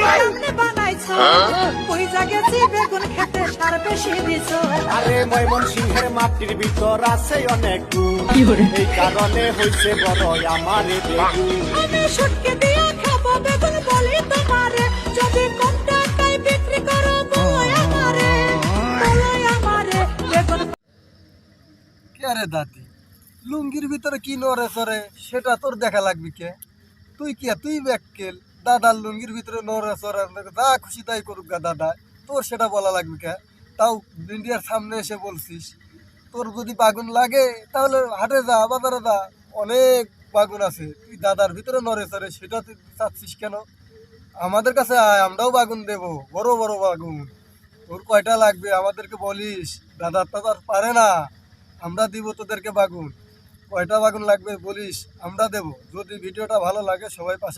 সামনে বানাইছো ওই জায়গায় বেগুন খেতে সার বেশি দিছো। আরে ময়মনসিংহের মাটির ভিতর আছে অনেক গুণ, এই কারণে হইছে বড় আমারে বেগুন। আমি শুটকে দিয়া খাবো বেগুন বলি তোমারে, যদি কম টাকায় বিক্রি করো বলোই আমারে, বলোই আমারে বেগুন। কে রে দাদি, লুঙ্গির ভিতরে কি নড়ে চড়ে সেটা তোর দেখা লাগবে কে? তুই ব্যাককেল দাদার লুঙ্গির ভিতরে নড়ে চড়ে যা খুশি তাই করুক গা দাদা, তোর সেটা বলা লাগবে কে? তাও ইন্ডিয়ার সামনে এসে বলছিস। তোর যদি বাগুন লাগে তাহলে হাটে যা, বাজারে যা, অনেক বাগুন আছে। তুই দাদার ভিতরে নড়ে চড়ে সেটা তুই চাচ্ছিস কেন? আমাদের কাছে আয়, আমরাও বাগুন দেবো, বড় বড় বাগুন। তোর কয়টা লাগবে আমাদেরকে বলিস, দাদার তো আর পারে না, আমরা দিব তোদেরকে বাগুন। কয়টা বাগুন লাগবে বলিস, আমরা দেবো। যদি ভিডিওটা ভালো লাগে সবাই পাশে